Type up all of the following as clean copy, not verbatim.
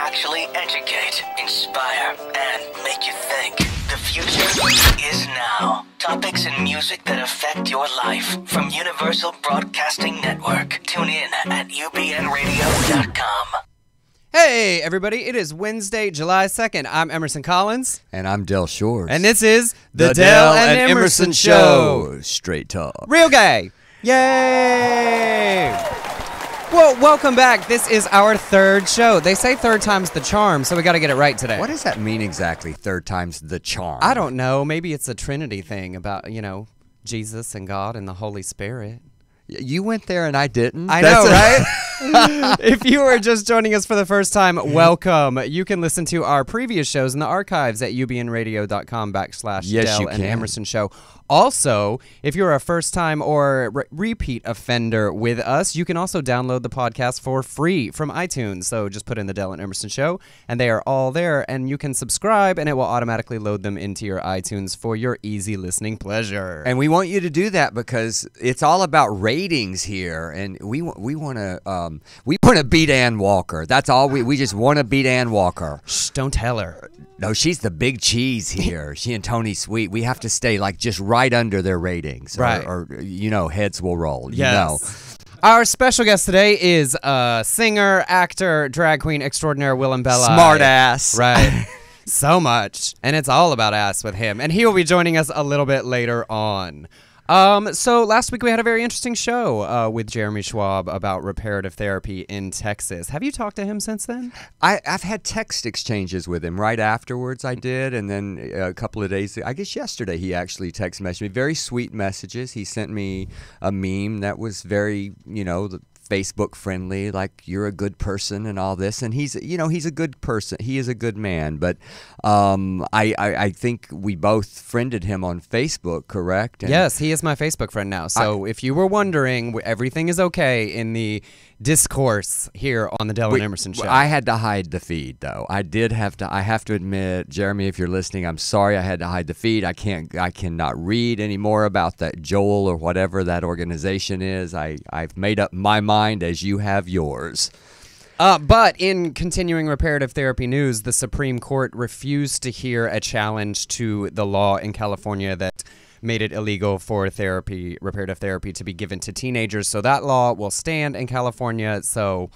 actually educate, inspire, and make you think. The future is now. Topics and music that affect your life from Universal Broadcasting Network. Tune in at ubnradio.com. Hey, everybody, it is Wednesday, July 2nd. I'm Emerson Collins. And I'm Del Shores. And this is the Del and Emerson Show. Straight talk. Real gay. Yay! Well, welcome back. This is our third show. They say third time's the charm, so we got to get it right today. What does that mean exactly, third time's the charm? I don't know. Maybe it's a Trinity thing about, Jesus and God and the Holy Spirit. You went there and I didn't. I know, right? If you are just joining us for the first time, welcome. You can listen to our previous shows in the archives at ubnradio.com/Del and Emerson Show. Also, if you're a first-time or repeat offender with us, you can also download the podcast for free from iTunes. So just put in the Del and Emerson Show, and they are all there. And you can subscribe, and it will automatically load them into your iTunes for your easy listening pleasure. And we want you to do that because it's all about ratings here, and we want to beat Ann Walker. That's all we just want to beat Ann Walker. Shh, don't tell her. No, she's the big cheese here. She and Tony Sweet. We have to stay just right under their ratings, right? Or heads will roll. Yes. Our special guest today is singer, actor, drag queen extraordinaire Willam Belli. Smart ass, right? So much, and it's all about ass with him. And he will be joining us a little bit later on. So last week we had a very interesting show with Jeremy Schwab about reparative therapy in Texas. Have you talked to him since then? I've had text exchanges with him right afterwards. I did, and then a couple of days, I guess yesterday, he actually text messaged me. Very sweet messages. He sent me a meme that was very, Facebook friendly, like you're a good person and all this, and he's a good person. He is a good man, but I think we both friended him on Facebook, correct? And yes, he is my Facebook friend now. So if you were wondering, everything is okay in the discourse here on the Del and Emerson Show. I had to hide the feed, though. I have to admit, Jeremy, if you're listening, I'm sorry I had to hide the feed. I cannot read any more about that Joel or whatever that organization is. I've made up my mind as you have yours. But in continuing reparative therapy news, the Supreme Court refused to hear a challenge to the law in California that made it illegal for reparative therapy to be given to teenagers. So that law will stand in California. So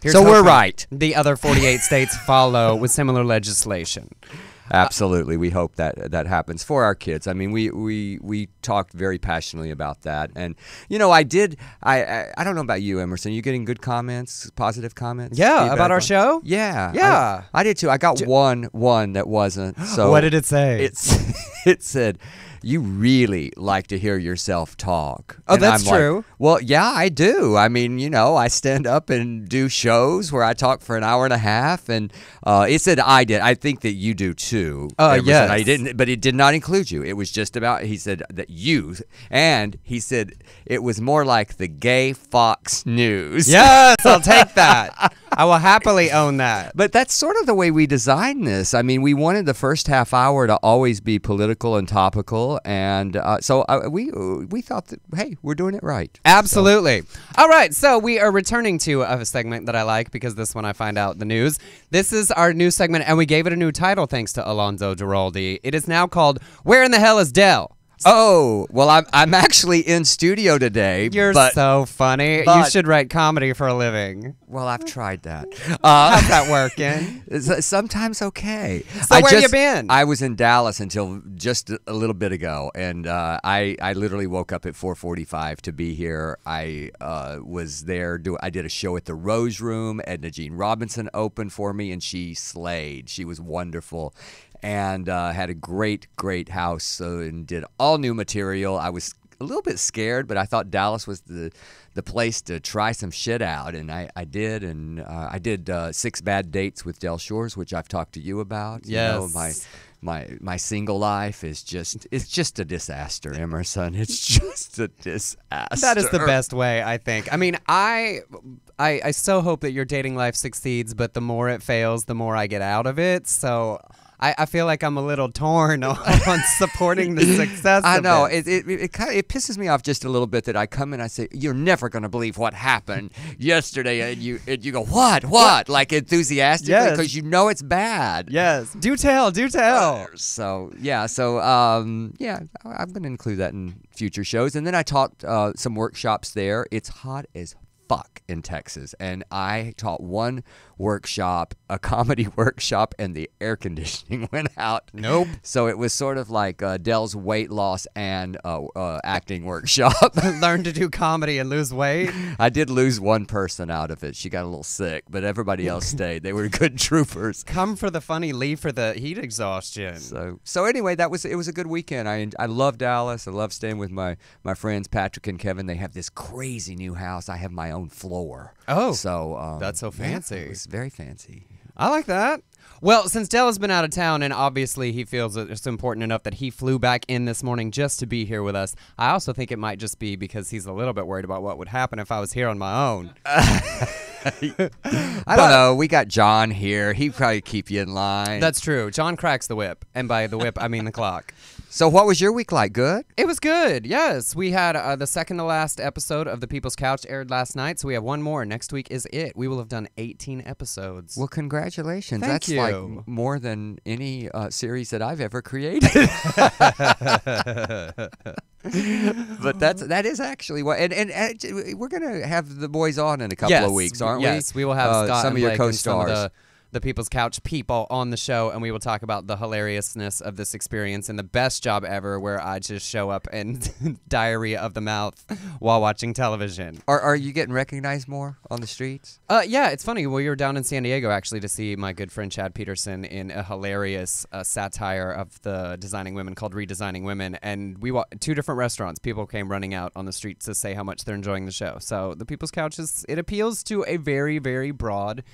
we're right. The other 48 states follow with similar legislation. Absolutely. We hope that happens for our kids. I mean, we talked very passionately about that. And, I don't know about you, Emerson. You getting good comments, positive comments? Yeah, about our show? Yeah. Yeah. I did too. I got one that wasn't. So what did it say? It said, you really like to hear yourself talk. Oh, and that's true. Well, yeah, I do. I mean, I stand up and do shows where I talk for an hour and a half, and it said I did. I think that you do too. Yes. I didn't, but it did not include you. It was just about, he said that you, and he said it was more like the gay Fox News. Yes, I'll take that. I will happily own that. But that's sort of the way we designed this. I mean, we wanted the first half hour to always be political and topical, and so we thought that, hey, we're doing it right. Absolutely. So. All right, so we are returning to a segment that I like because this one I find out the news. This is our new segment, and we gave it a new title thanks to Alonzo Giraldi. It is now called Where in the Hell is Del? Oh, well, I'm actually in studio today. You're so funny. You should write comedy for a living. Well, I've tried that. How's that working? Sometimes okay. So where you been? I was in Dallas until just a little bit ago, and I literally woke up at 4:45 to be here. I was there. I did a show at the Rose Room. Edna Jean Robinson opened for me, and she slayed. She was wonderful. And had a great house and did all new material. I was a little bit scared, but I thought Dallas was the place to try some shit out, and I did. And I did 6 Bad Dates with Del Shores, which I've talked to you about. Yes. My single life is just a disaster, Emerson. It's just a disaster. That is the best way, I think. I mean, I so hope that your dating life succeeds, but the more it fails, the more I get out of it. So I feel like I'm a little torn on supporting the success. I know of this. it pisses me off just a little bit that I come in, I say, "You're never going to believe what happened yesterday," and you go, "What?" Like enthusiastically because you know it's bad. Yes, do tell. So I'm going to include that in future shows, and then I taught some workshops there. It's hot as fuck in Texas, and I taught one workshop, a comedy workshop, and the air conditioning went out. Nope. So it was sort of like Dell's weight loss and acting workshop. Learn to do comedy and lose weight. I did lose one person out of it. She got a little sick, but everybody else stayed. They were good troopers. Come for the funny, leave for the heat exhaustion. So anyway, it was a good weekend. I love Dallas. I love staying with my friends Patrick and Kevin. They have this crazy new house. I have my own floor. Oh, so that's so fancy. Yeah, it's very fancy. I like that. Well, since Dell has been out of town, and obviously he feels it's important enough that he flew back in this morning just to be here with us, I also think it might just be because he's a little bit worried about what would happen if I was here on my own. I don't know. We got John here. He'd probably keep you in line. That's true. John cracks the whip. And by the whip, I mean the clock. So what was your week like? Good? It was good, yes. We had the second to last episode of The People's Couch aired last night, so we have one more. Next week is it. We will have done 18 episodes. Well, congratulations. Thank That's you. like more than any series that I've ever created. But that is actually what, and we're gonna have the boys on in a couple of weeks, aren't we? Yes, we will have Scott some and of your Blake and some of co-stars. the People's Couch people on the show, and we will talk about the hilariousness of this experience and the best job ever where I just show up and diarrhea of the mouth while watching television. Are you getting recognized more on the streets? Yeah, it's funny. We were down in San Diego actually to see my good friend Chad Peterson in a hilarious satire of the Designing Women called Redesigning Women, and we walked 2 different restaurants. People came running out on the streets to say how much they're enjoying the show. So the People's Couch it appeals to a very, very broad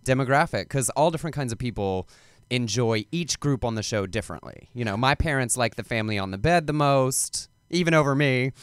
demographic because all different kinds of people enjoy each group on the show differently. You know, my parents like the family on the bed the most, even over me,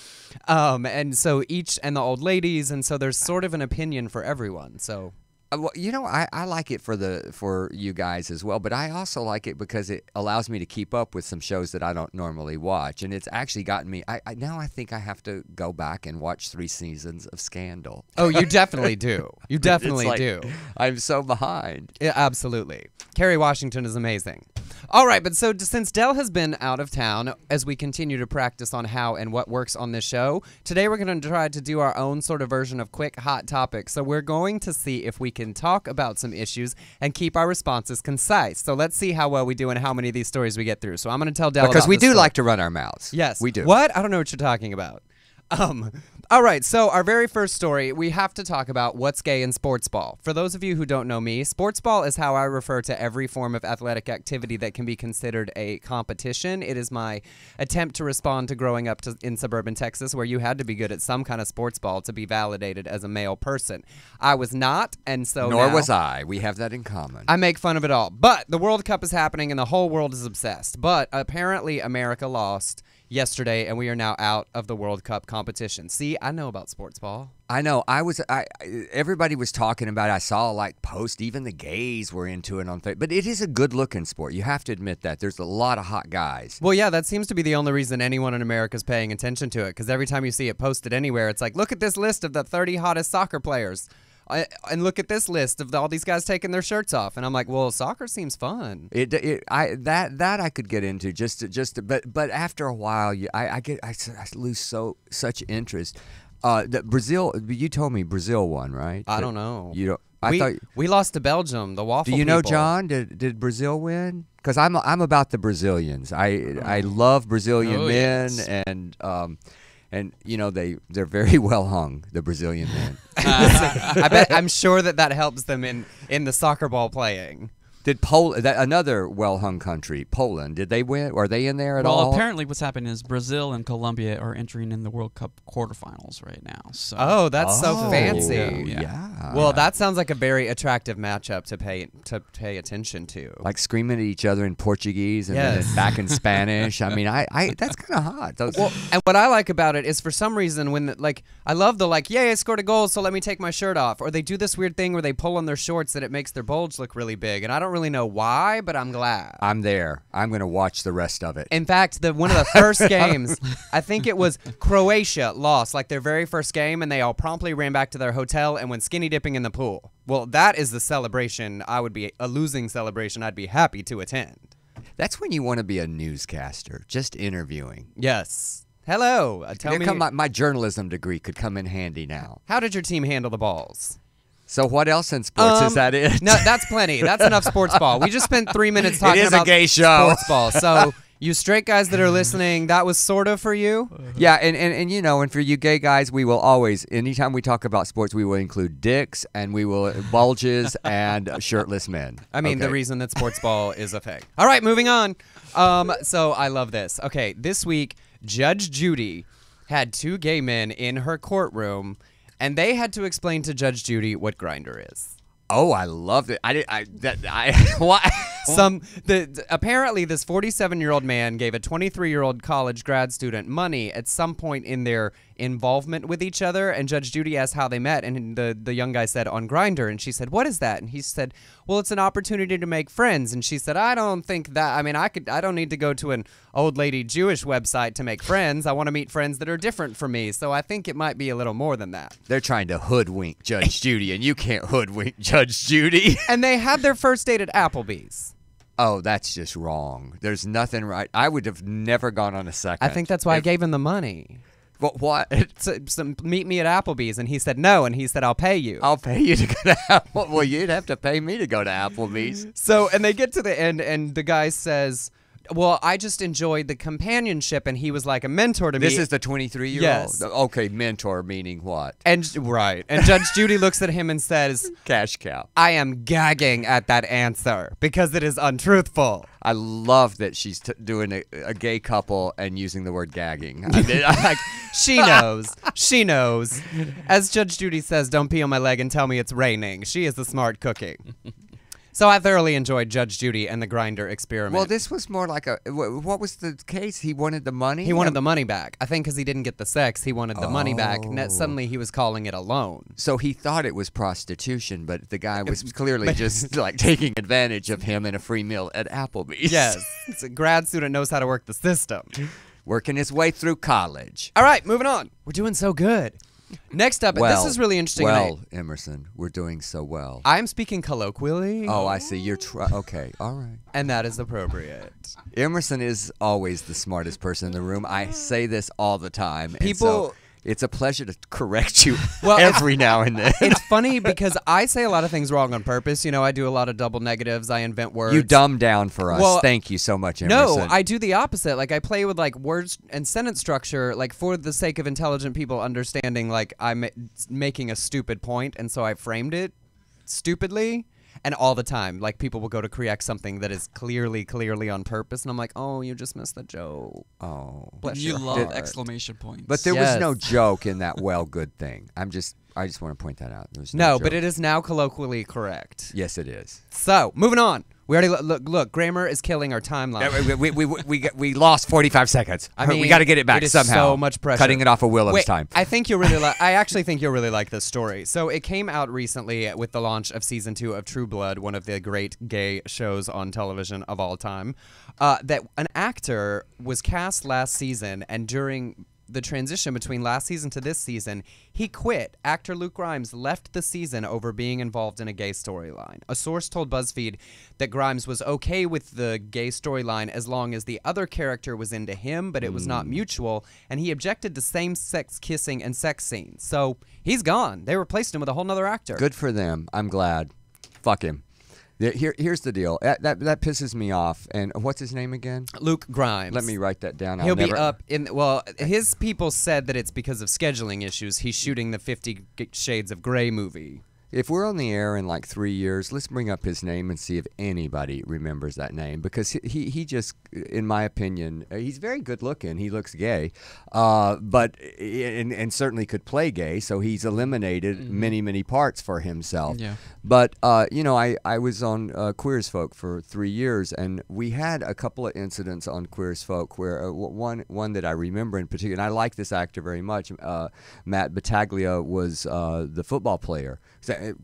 and so and the old ladies, and so there's sort of an opinion for everyone. So Well, you know, I like it for you guys as well, but I also like it because it allows me to keep up with some shows that I don't normally watch, and it's actually gotten me. Now I think I have to go back and watch 3 seasons of Scandal. Oh, you definitely do. You definitely do. I'm so behind. Yeah, absolutely. Kerry Washington is amazing. All right, but so since Dell has been out of town, as we continue to practice on how and what works on this show, today we're going to try to do our own sort of version of quick hot topics. So we're going to see if we can talk about some issues and keep our responses concise. So let's see how well we do and how many of these stories we get through. So I'm going to tell Dell because about we this do story. like to run our mouths. Yes, we do. What? I don't know what you're talking about. All right, so our very first story, we have to talk about what's gay in sports ball. For those of you who don't know me, sports ball is how I refer to every form of athletic activity that can be considered a competition. It is my attempt to respond to growing up in suburban Texas, where you had to be good at some kind of sports ball to be validated as a male person. I was not, and so Nor now was I. We have that in common. I make fun of it all. But the World Cup is happening, and the whole world is obsessed. But apparently America lost yesterday, and we are now out of the World Cup competition. See, I know about sports ball. I know. Everybody was talking about it. I saw like post. Even the gays were into it on Facebook. But it is a good-looking sport. You have to admit that. There's a lot of hot guys. Well, yeah, that seems to be the only reason anyone in America is paying attention to it. Because every time you see it posted anywhere, it's like, look at this list of the 30 hottest soccer players. And look at this list of all these guys taking their shirts off, and I'm like, well, soccer seems fun. That I could get into but after a while, I lose such interest. Brazil, you told me Brazil won, right? I don't know. You don't. We lost to Belgium. The waffle. Do you know, people. John? Did Brazil win? Because I'm about the Brazilians. I love Brazilian men, yes. And you know they're very well hung, the Brazilian men. I'm sure that helps them in the soccer ball playing. Did another well-hung country, Poland, did they win? Are they in there at all? Well, apparently what's happening is Brazil and Colombia are entering in the World Cup quarterfinals right now. So. Oh, that's so fancy. Yeah. Well, that sounds like a very attractive matchup to pay attention to. Like screaming at each other in Portuguese and then back in Spanish. I mean, I that's kind of hot. Well, and what I like about it is for some reason when I love the yay, I scored a goal, so let me take my shirt off. Or they do this weird thing where they pull on their shorts that it makes their bulge look really big, and I don't really know why, but I'm glad. I'm there. I'm going to watch the rest of it. In fact, one of the first games, I think it was Croatia lost like their very first game, and they all promptly ran back to their hotel and went skinny dipping in the pool. Well, that is the celebration. I would be a losing celebration. I'd be happy to attend. That's when you want to be a newscaster, just interviewing. Yes. Hello. Tell me. My journalism degree could come in handy now. How did your team handle the balls? So what else in sports? Is that it? No, that's plenty. That's enough sports ball. We just spent 3 minutes talking about a gay show. Sports ball. So you straight guys that are listening, that was sort of for you? Yeah, and you know, and for you gay guys, we will always, anytime we talk about sports, we will include dicks and we will bulges and shirtless men. I mean, okay. The reason that sports ball is a thing. All right, moving on. So I love this. Okay, this week, Judge Judy had 2 gay men in her courtroom, and they had to explain to Judge Judy what Grindr is. Oh, I loved it. What? Apparently this 47-year-old man gave a 23-year-old college grad student money at some point in their involvement with each other, and Judge Judy asked how they met, and the young guy said, on Grindr, and she said, what is that? And he said, well, it's an opportunity to make friends, and she said, I don't think that, I mean, I don't need to go to an old lady Jewish website to make friends. I want to meet friends that are different from me, so I think it might be a little more than that. They're trying to hoodwink Judge Judy, and you can't hoodwink Judge Judy. And they had their first date at Applebee's. Oh, that's just wrong. There's nothing right. I would have never gone on a second. I think that's why I gave him the money. What? So meet me at Applebee's, and he said no, and he said I'll pay you. I'll pay you to go to Applebee's. Well, you'd have to pay me to go to Applebee's. So, and they get to the end, and the guy says, well, I just enjoyed the companionship, and he was like a mentor to me. This is the 23-year-old? Yes. Okay, mentor meaning what? And right. And Judge Judy looks at him and says, cash cow. I am gagging at that answer because it is untruthful. I love that she's doing a gay couple and using the word gagging. She knows. She knows. As Judge Judy says, don't pee on my leg and tell me it's raining. She is the smart cookie. So I thoroughly enjoyed Judge Judy and the Grindr experiment. Well, this was more like what was the case? He wanted the money? He wanted the money back. I think because he didn't get the sex, he wanted the money back. And suddenly he was calling it a loan. So he thought it was prostitution, but the guy was clearly just like taking advantage of him and a free meal at Applebee's. Yes. It's a grad student knows how to work the system. Working his way through college. All right, moving on. We're doing so good. Next up, this is really interesting. Well, Emerson, we're doing so well. I'm speaking colloquially. Oh, I see. You're okay. All right. And that is appropriate. Emerson is always the smartest person in the room. I say this all the time. People. It's a pleasure to correct you every now and then. It's funny because I say a lot of things wrong on purpose. You know, I do a lot of double negatives. I invent words. You dumb down for us. Well, thank you so much, Emerson. No, I do the opposite. Like, I play with, like, words and sentence structure, like, for the sake of intelligent people understanding, like, I'm making a stupid point, and so I framed it stupidly. And all the time, like, people will go to correct something that is clearly on purpose, and I'm like, oh, you just missed the joke. Oh. Bless you your love heart. exclamation points. But there was no joke in that good thing. I just want to point that out. There was no joke. But it is now colloquially correct. Yes, it is. So, moving on. We already look. Grammar is killing our timeline. We lost 45 seconds. I mean, we got to get it back it is somehow. So much pressure. Cutting it off of Willam's time. I think you'll really I actually think you'll really like this story. So it came out recently with the launch of season 2 of True Blood, one of the great gay shows on television of all time. That an actor was cast last season, and during the transition between last season to this season, he quit. Actor Luke Grimes left the season over being involved in a gay storyline. A source told BuzzFeed that Grimes was okay with the gay storyline as long as the other character was into him, but it was not mutual, and he objected to same-sex kissing and sex scenes. So he's gone. They replaced him with a whole nother actor. Good for them. I'm glad. Fuck him. Here's the deal. That pisses me off. And what's his name again? Luke Grimes. Let me write that down. He'll be up in. Well, his people said that it's because of scheduling issues. He's shooting the 50 Shades of Grey movie. If we're on the air in like 3 years, let's bring up his name and see if anybody remembers that name. Because he just, in my opinion, he's very good looking. He looks gay, but and certainly could play gay. So he's eliminated many parts for himself. Yeah. But you know, I was on Queer as Folk for 3 years, and we had a couple of incidents on Queer as Folk where one that I remember in particular, and I like this actor very much. Matt Battaglia was the football player.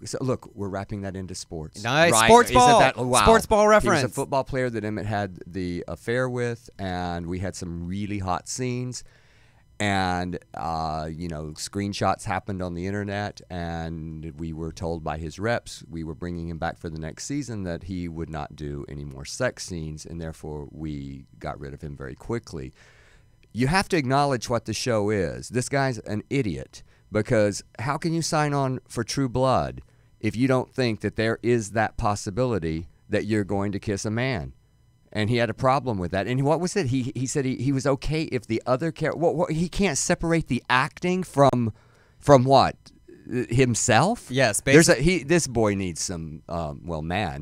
So look, we're wrapping that into sports. Nice. Right. Sports ball. Wow. Sports ball reference. He was a football player that Emmett had the affair with, and we had some really hot scenes. And, screenshots happened on the internet, and we were told by his reps, we were bringing him back for the next season, that he would not do any more sex scenes, and therefore we got rid of him very quickly. You have to acknowledge what the show is. This guy's an idiot, because how can you sign on for True Blood if you don't think that there is that possibility that you're going to kiss a man? And he had a problem with that. And what was it? He said he was okay if the other character. He can't separate the acting from what? Himself? Yes. Basically. This boy needs some.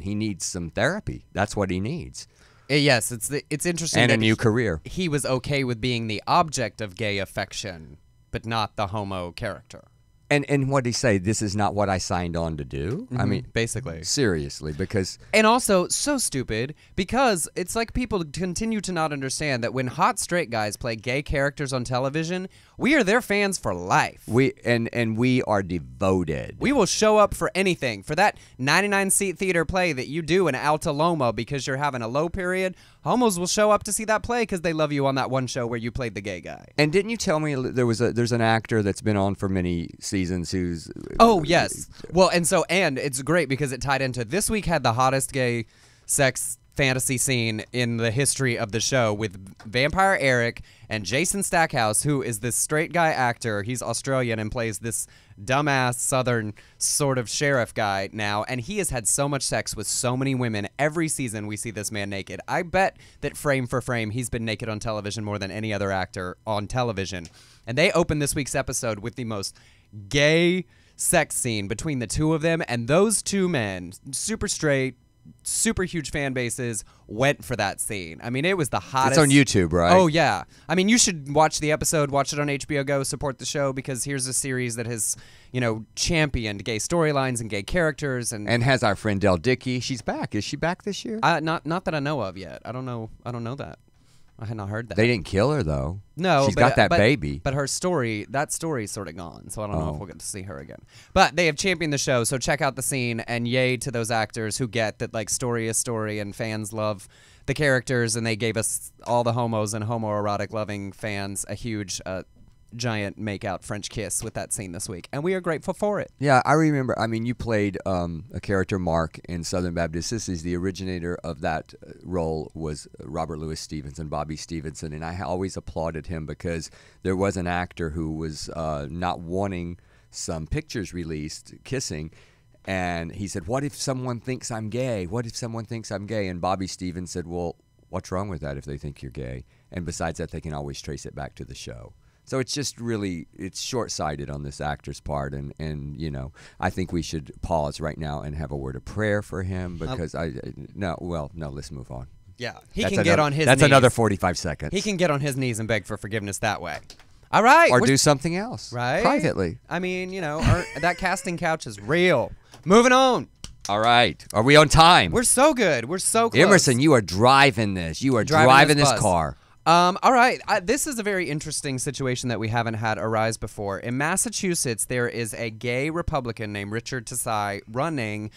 He needs some therapy. That's what he needs. Yes, it's interesting. And that a new career. He was okay with being the object of gay affection, but not the homo character. And what did he say? This is not what I signed on to do? Mm-hmm. I mean, basically. Seriously, because... And also, so stupid, because it's like people continue to not understand that when hot straight guys play gay characters on television, we are their fans for life. We are devoted. We will show up for anything. For that 99-seat theater play that you do in Alta Loma because you're having a low period, homos will show up to see that play because they love you on that one show where you played the gay guy. And didn't you tell me there's an actor that's been on for many seasons who's... Oh, yes. Well, and it's great because it tied into this week had the hottest gay sex fantasy scene in the history of the show with Vampire Eric and Jason Stackhouse, who is this straight guy actor. He's Australian and plays this dumbass southern sort of sheriff guy now, and he has had so much sex with so many women. Every season we see this man naked. I bet that frame for frame he's been naked on television more than any other actor on television. And they opened this week's episode with the most gay sex scene between the two of them, and those two men, super straight, super huge fan bases, went for that scene. I mean, it was the hottest. It's on YouTube, right? Oh, yeah. I mean, you should watch the episode, watch it on HBO Go, support the show, because here's a series that has, championed gay storylines and gay characters. And has our friend Del Dickey. She's back. Is she back this year? Not that I know of yet. I don't know that. I had not heard that. They didn't kill her, though. No, she's got that baby. But her story, that story's sort of gone, so I don't know if we'll get to see her again. But they have championed the show, so check out the scene, and yay to those actors who get that, like, story is story, and fans love the characters, and they gave us, all the homos and homoerotic loving fans, a huge, giant make-out French kiss with that scene this week, and we are grateful for it. Yeah, I remember. I mean, you played a character, Mark, in Southern Baptist. This is the originator of that role was Robert Louis Stevenson, Bobby Stevenson, and I always applauded him because there was an actor who was not wanting some pictures released kissing, and he said, "What if someone thinks I'm gay? What if someone thinks I'm gay?" And Bobby Stevens said, "Well, what's wrong with that if they think you're gay? And besides that, they can always trace it back to the show." So it's just really, it's short-sighted on this actor's part, and I think we should pause right now and have a word of prayer for him because let's move on. Yeah, that's another 45 seconds. He can get on his knees and beg for forgiveness that way. All right. Or do something else. Right. Privately. I mean, that casting couch is real. Moving on. All right. Are we on time? We're so good. We're so close. Emerson, you are driving this. You are driving this car. All right. This is a very interesting situation that we haven't had arise before. In Massachusetts, there is a gay Republican named Richard Tassai running,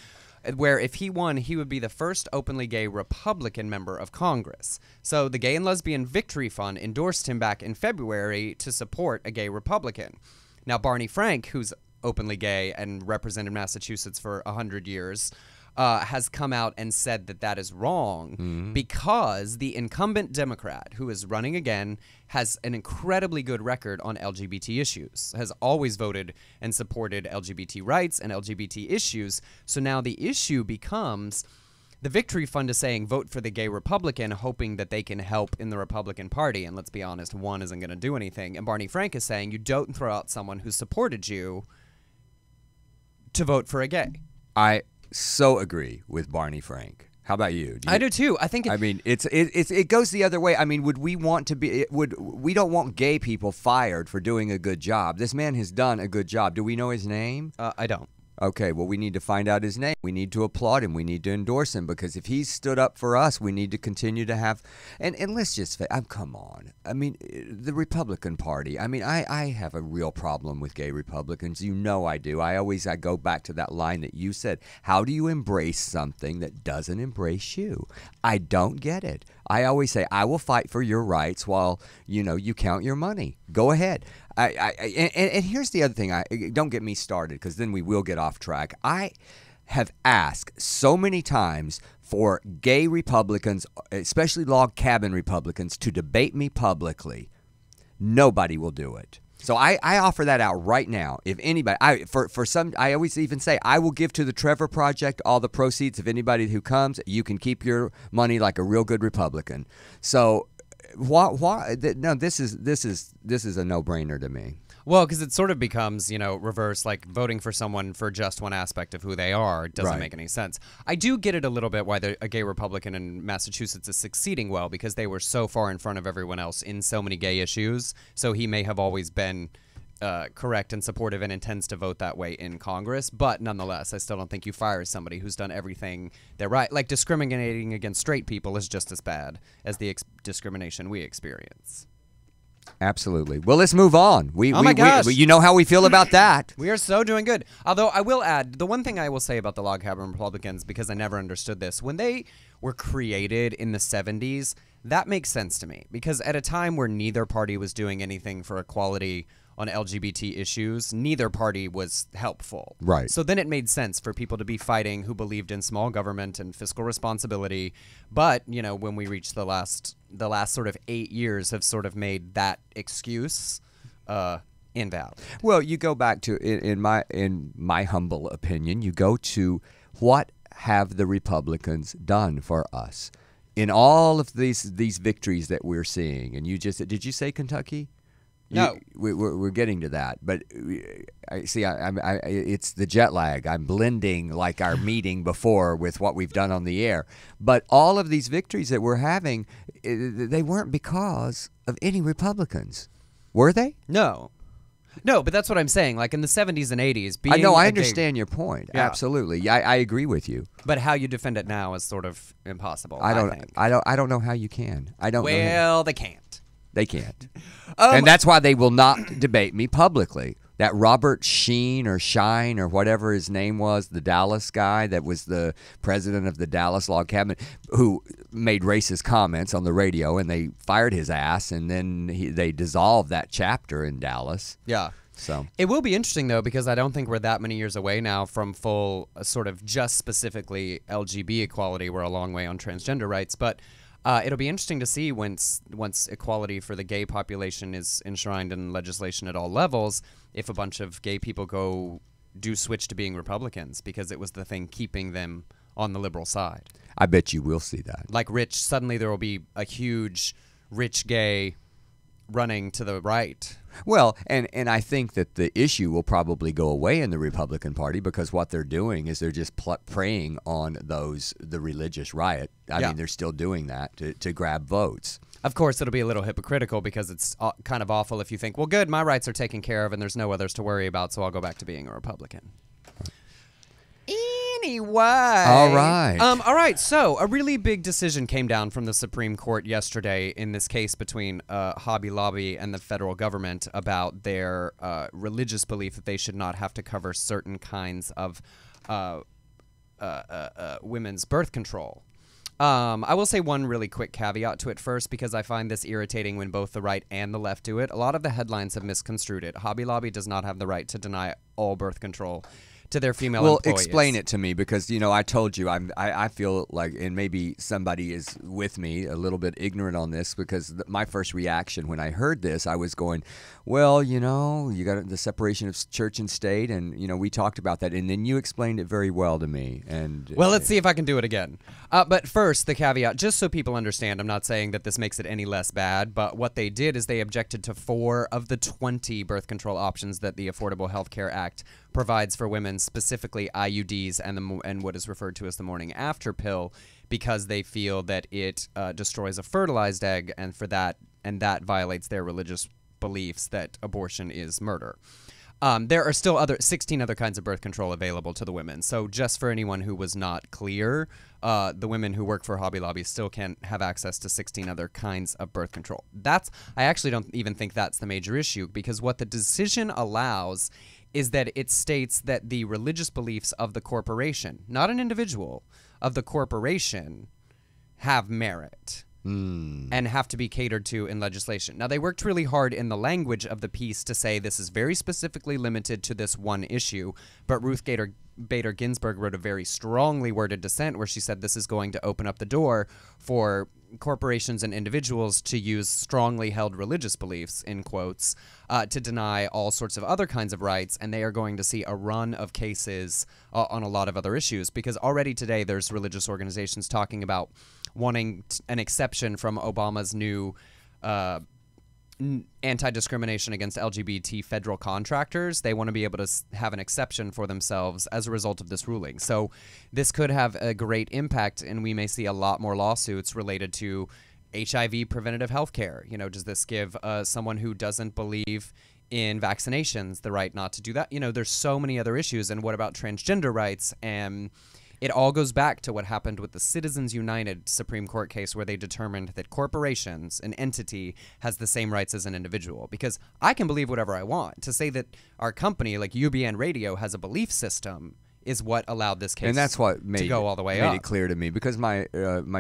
where if he won, he would be the first openly gay Republican member of Congress. So the Gay and Lesbian Victory Fund endorsed him back in February to support a gay Republican. Now, Barney Frank, who's openly gay and represented Massachusetts for 100 years, has come out and said that is wrong because the incumbent Democrat who is running again has an incredibly good record on LGBT issues, has always voted and supported LGBT rights and LGBT issues. So now the issue becomes the Victory Fund is saying vote for the gay Republican, hoping that they can help in the Republican Party. And let's be honest, one isn't going to do anything. And Barney Frank is saying you don't throw out someone who supported you to vote for a gay. I so agree with Barney Frank. How about you? I do too. I think. It goes the other way. I mean, we don't want gay people fired for doing a good job. This man has done a good job. Do we know his name? I don't. Okay, well, we need to find out his name. We need to applaud him. We need to endorse him, because if he's stood up for us, we need to continue to have. And let's just come on. I mean, the Republican Party. I mean, I have a real problem with gay Republicans. You know I do. I go back to that line that you said. How do you embrace something that doesn't embrace you? I don't get it. I always say, I will fight for your rights while, you count your money. Go ahead. And here's the other thing. Don't get me started, because then we will get off track. I have asked so many times for gay Republicans, especially log cabin Republicans, to debate me publicly. Nobody will do it. So I offer that out right now. If anybody, I always even say, I will give to the Trevor Project all the proceeds of anybody who comes. You can keep your money like a real good Republican. So why? No, this is a no-brainer to me. Well, because it sort of becomes, reverse, like voting for someone for just one aspect of who they are doesn't make any sense. I do get it a little bit why a gay Republican in Massachusetts is succeeding well, because they were so far in front of everyone else in so many gay issues. So he may have always been correct and supportive and intends to vote that way in Congress. But nonetheless, I still don't think you fire somebody who's done everything they're right. Like, discriminating against straight people is just as bad as the discrimination we experience. Absolutely. Well, let's move on. My gosh. You know how we feel about that. We are so doing good. Although I will add, the one thing I will say about the log cabin Republicans, because I never understood this, when they were created in the 70s, that makes sense to me. Because at a time where neither party was doing anything for equality on LGBT issues, neither party was helpful. Right. So then it made sense for people to be fighting who believed in small government and fiscal responsibility. But, when we reached the last sort of 8 years have sort of made that excuse invalid. Well, you go back to, in my humble opinion, you go to what have the Republicans done for us in all of these victories that we're seeing. And did you say Kentucky? No, we're getting to that, but I see. It's the jet lag. I'm blending like our meeting before with what we've done on the air. But all of these victories that we're having, they weren't because of any Republicans, were they? No, but that's what I'm saying. Like in the 70s and 80s, I understand your point. Yeah. Absolutely, I agree with you. But how you defend it now is sort of impossible. I don't know how you can. I don't. Well, they can't. They can't. And that's why they will not debate me publicly. That Robert Sheen or Shine or whatever his name was, the Dallas guy that was the president of the Dallas Log Cabin, who made racist comments on the radio, and they fired his ass, and then they dissolved that chapter in Dallas. Yeah. So it will be interesting, though, because I don't think we're that many years away now from full sort of just specifically LGBT equality. We're a long way on transgender rights, but it'll be interesting to see once equality for the gay population is enshrined in legislation at all levels, if a bunch of gay people do switch to being Republicans, because it was the thing keeping them on the liberal side. I bet you will see that. Like suddenly there will be a huge rich gay running to the right. Well, and I think that the issue will probably go away in the Republican Party, because what they're doing is they're just preying on the religious right. I mean, they're still doing that to grab votes. Of course, it'll be a little hypocritical, because it's kind of awful if you think, well, good, my rights are taken care of and there's no others to worry about, so I'll go back to being a Republican. Anyway. All right. All right. So a really big decision came down from the Supreme Court yesterday in this case between Hobby Lobby and the federal government about their religious belief that they should not have to cover certain kinds of women's birth control. I will say one really quick caveat to it first, because I find this irritating when both the right and the left do it. A lot of the headlines have misconstrued it. Hobby Lobby does not have the right to deny all birth control to their female employees. Well, explain it to me, because I told you I feel like, and maybe somebody is with me a little bit ignorant on this, because my first reaction when I heard this, I was going, well, you got the separation of church and state, and we talked about that, and then you explained it very well to me. And well, let's see if I can do it again. But first, the caveat, just so people understand, I'm not saying that this makes it any less bad, but what they did is they objected to 4 of the 20 birth control options that the Affordable Health Care Act provides for women, specifically IUDs and what is referred to as the morning after pill, because they feel that it destroys a fertilized egg, and that violates their religious beliefs that abortion is murder. There are still 16 other kinds of birth control available to the women. So just for anyone who was not clear, the women who work for Hobby Lobby still can have access to 16 other kinds of birth control. I actually don't even think that's the major issue, because what the decision allows is that it states that the religious beliefs of the corporation, not an individual, of the corporation have merit. And have to be catered to in legislation. Now, they worked really hard in the language of the piece to say this is very specifically limited to this one issue, but Ruth Bader Ginsburg wrote a very strongly worded dissent where she said this is going to open up the door for corporations and individuals to use strongly held religious beliefs, in quotes, to deny all sorts of other kinds of rights, and they are going to see a run of cases on a lot of other issues, because already today there's religious organizations talking about wanting an exception from Obama's new anti-discrimination against LGBT federal contractors. They want to be able to have an exception for themselves as a result of this ruling. So this could have a great impact, and we may see a lot more lawsuits related to HIV preventative health care. You know, does this give someone who doesn't believe in vaccinations the right not to do that? You know, there's so many other issues. And what about transgender rights? And it all goes back to what happened with the Citizens United Supreme Court case, where they determined that corporations, an entity, has the same rights as an individual. Because I can believe whatever I want. To say that our company, like UBN Radio, has a belief system is what allowed this case, and that's what to go all the way up. Made it clear to me, because my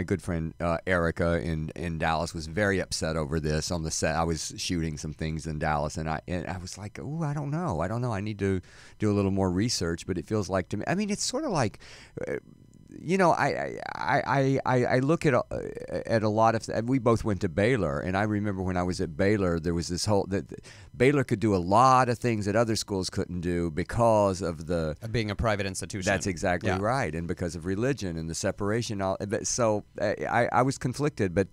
good friend Erica in Dallas was very upset over this on the set. I was shooting some things in Dallas, and I was like, oh, I don't know. I need to do a little more research. But it feels like to me, I mean, it's sort of like, you know, I look at a lot of. We both went to Baylor, and I remember when I was at Baylor, there was this whole that Baylor could do a lot of things that other schools couldn't do because of being a private institution. That's exactly right, and because of religion and the separation. So I was conflicted, but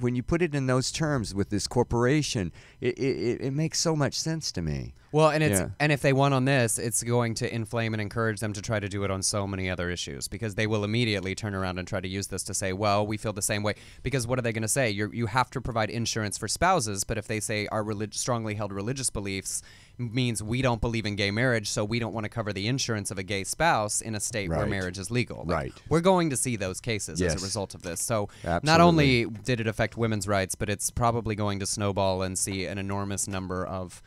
when you put it in those terms with this corporation, it makes so much sense to me. Well, and if they won on this, it's going to inflame and encourage them to try to do it on so many other issues, because they will immediately turn around and try to use this to say, well, we feel the same way. Because what are they going to say? You have to provide insurance for spouses, but if they say our strongly held religious beliefs means we don't believe in gay marriage, so we don't want to cover the insurance of a gay spouse in a state where marriage is legal. Right. We're going to see those cases as a result of this. So Absolutely. Not only did it affect women's rights, but it's probably going to snowball and see an enormous number of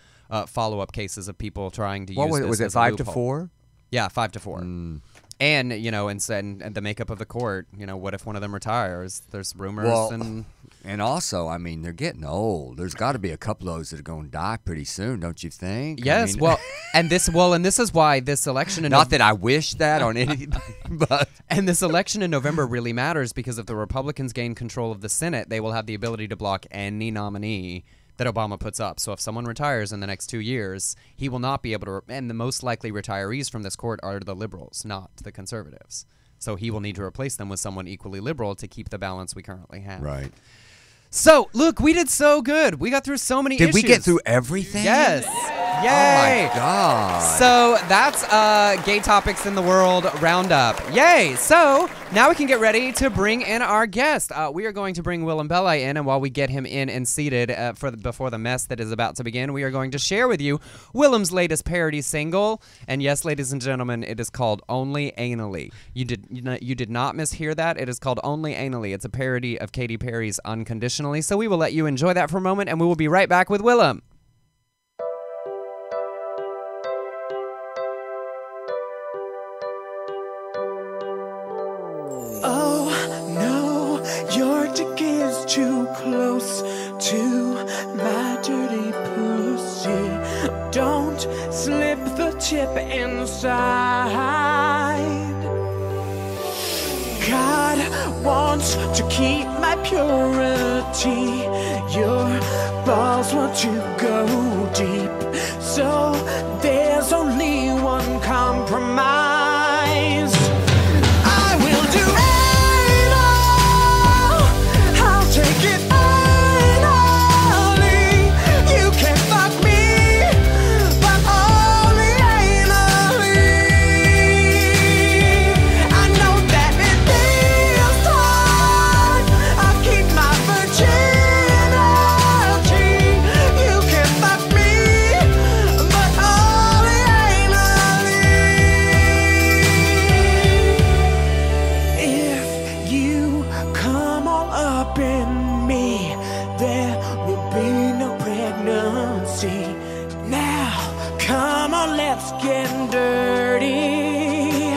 follow-up cases of people trying to use this was it as a 5 to loophole. 4? Yeah, 5 to 4. And, you know, and the makeup of the court, you know, what if one of them retires? There's rumors and also, I mean, they're getting old. There's got to be a couple of those that are going to die pretty soon, don't you think? Yes, I mean, and this is why this election not that I wish that on anybody, but and this election in November really matters, because if the Republicans gain control of the Senate, they will have the ability to block any nominee that Obama puts up. So if someone retires in the next 2 years, he will not be able to, and the most likely retirees from this court are the liberals, not the conservatives. So he will need to replace them with someone equally liberal to keep the balance we currently have. Right. So, look, we did so good. We got through so many issues. Did we get through everything? Yes. Yay. Oh, my God. So that's Gay Topics in the World Roundup. Yay. So now we can get ready to bring in our guest. We are going to bring Willam Belli in, and while we get him in and seated before the mess that is about to begin, we are going to share with you Willam's latest parody single. And yes, ladies and gentlemen, it is called Only Anally. You did not mishear that. It is called Only Anally. It's a parody of Katy Perry's Unconditionally. So we will let you enjoy that for a moment, and we will be right back with Willam. Oh no, your dick is too close to my dirty pussy. Don't slip the tip inside. God wants to keep my purity. Your balls want to go deep. So there's only one compromise. I will do anal. I'll take it anally. You can fuck me, but only anally. I know that it feels hard. I'll keep my virginity. You can fuck me, but only come all up in me. There will be no pregnancy. Now, come on, let's get dirty.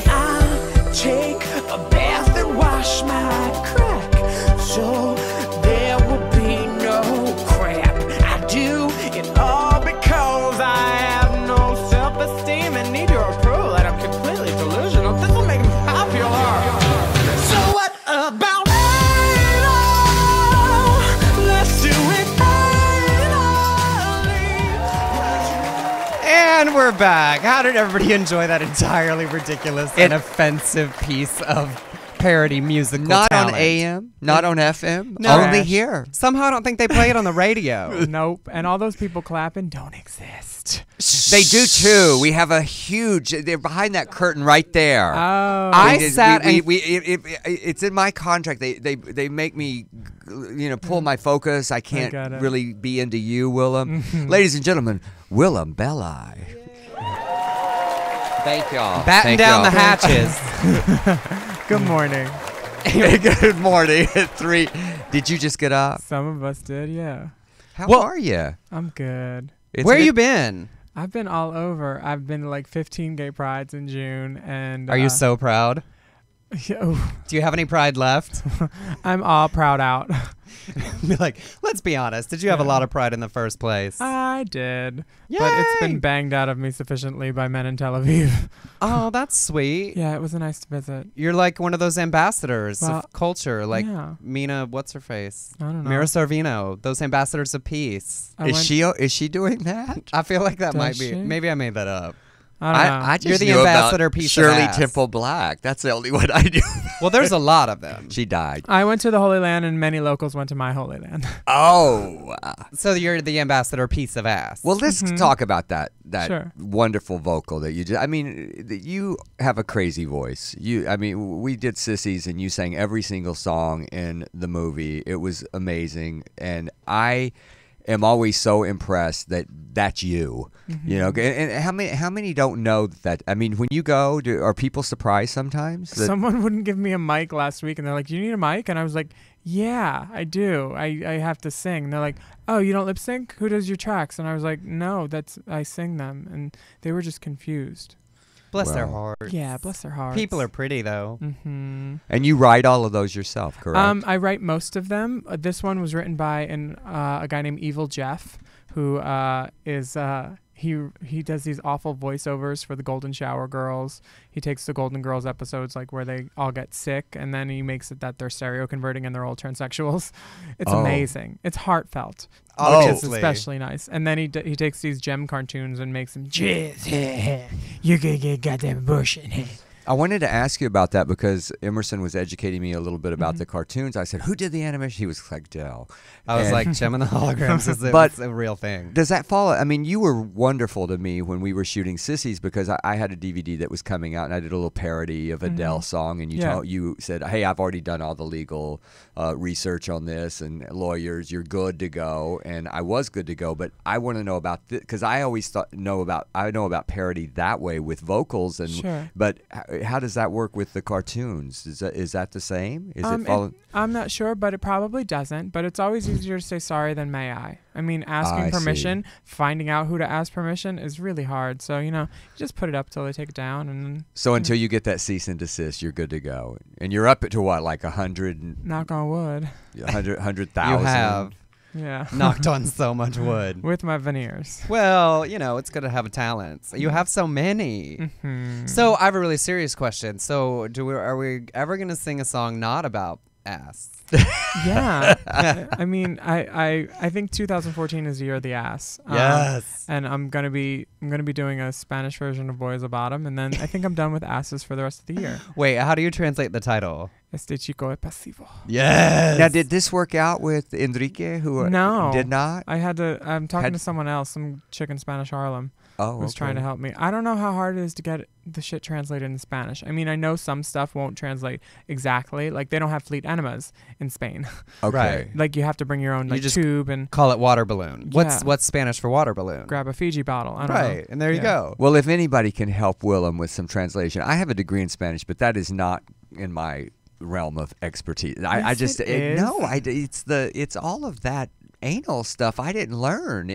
I'll take a bath and wash my crack, so there will be no crap. I do it all because I have no self-esteem and need your approval, and I'm completely delusional. This will make me popular. So what about anal? Let's do it anally. And we're back. How did everybody enjoy that entirely ridiculous and offensive piece of parody musical Not talent? on AM, not on FM, No. only here. Somehow I don't think they play it on the radio. Nope. And all those people clapping don't exist. They do too. We have a huge. They're behind that curtain right there. Oh. It's in my contract. They make me, pull my focus. I can't got it. really be into you, Willam. Ladies and gentlemen, Willam Belli. Thank y'all. Batten Thank down y'all. the hatches. Good morning. Good morning. At 3. Did you just get up? Some of us did, yeah. How Well- are you? I'm good. Where you been? I've been all over. I've been to like 15 gay prides in June, and Are you so proud? oh, Do you have any pride left? I'm all proud out. Be like, let's be honest. Did you have a lot of pride in the first place? I did, but it's Yay! been banged out of me sufficiently by men in Tel Aviv. Oh, that's sweet. Yeah, it was nice to visit. You're like one of those ambassadors Well, of culture, like yeah. Mina, what's her face? I don't know. Mira Sorvino, those ambassadors of peace. I went- Is she doing that? I feel like that Does might be. she? Maybe I made that up. I don't know. I just You're the knew ambassador about piece of Shirley ass. Temple Black. That's the only one I knew. Well, there's a lot of them. She died. I went to the Holy Land, and many locals went to my Holy Land. Oh. So you're the ambassador piece of ass. Well, let's talk about that Sure. wonderful vocal that you did. I mean, you have a crazy voice. We did Sissies, and you sang every single song in the movie. It was amazing, and I am always so impressed that that's you. And how many don't know that? I mean, when you go, are people surprised sometimes? Someone wouldn't give me a mic last week, and they're like, "You need a mic?" And I was like, "Yeah, I do. I have to sing." And they're like, "Oh, you don't lip sync? Who does your tracks?" And I was like, "No, I sing them." And they were just confused. bless their Well. hearts. Yeah, bless their hearts. People are pretty though. Mm-hmm. And you write all of those yourself, correct? I write most of them. This one was written by a guy named Evil Jeff, who he does these awful voiceovers for the Golden Shower Girls. He takes the Golden Girls episodes like where they all get sick, and then he makes it that they're stereo converting and they're all transsexuals. It's amazing. It's heartfelt. Which is Obviously. especially nice. And then he takes these gem cartoons and makes them jizz. You can get goddamn bush in here. I wanted to ask you about that because Emerson was educating me a little bit about the cartoons. I said, "Who did the animation?" He was like, "Dell." I was And- like, Gem and the Holograms is But- a real thing. Does that follow? I mean, you were wonderful to me when we were shooting Sissies because I had a DVD that was coming out and I did a little parody of Adele song, and you said, "Hey, I've already done all the legal research on this and lawyers. You're good to go." And I was good to go, but I want to know about this because I always know about parody that way with vocals and. Sure. But how does that work with the cartoons? Is that the same? Is it follow? I'm not sure, but it probably doesn't. But it's always easier to say sorry than may I. I mean, I asking see. permission, finding out who to ask permission is really hard. So, you just put it up till they take it down. And So until you get that cease and desist, you're good to go. And you're up to what, like 100, knock on wood. 100,000? You have Yeah. knocked on so much wood. With my veneers. Well, it's good to have a talent. You have so many. Mm-hmm. So I have a really serious question. So are we ever going to sing a song not about ass? Yeah. I mean, I think 2014 is the year of the ass. Yes. And I'm gonna be doing a Spanish version of Boy is a Bottom, and then I think I'm done with asses for the rest of the year. Wait, how do you translate the title? Este chico es pasivo. Yes. Now, did this work out with Enrique, who No. did not? I'm talking Had- to someone else, some chick in Spanish Harlem, Oh, who's trying to help me. I don't know how hard it is to get the shit translated in Spanish. I mean, I know some stuff won't translate exactly. Like, they don't have fleet enemas in Spain. Okay. Right. Like, you have to bring your own You just tube and Call it water balloon. Yeah. What's Spanish for water balloon? grab a Fiji bottle. I don't know. And there you Yeah. go. Well, if anybody can help Willam with some translation, I have a degree in Spanish, but that is not in my realm of expertise. I just is. no. It's all of that anal stuff I didn't learn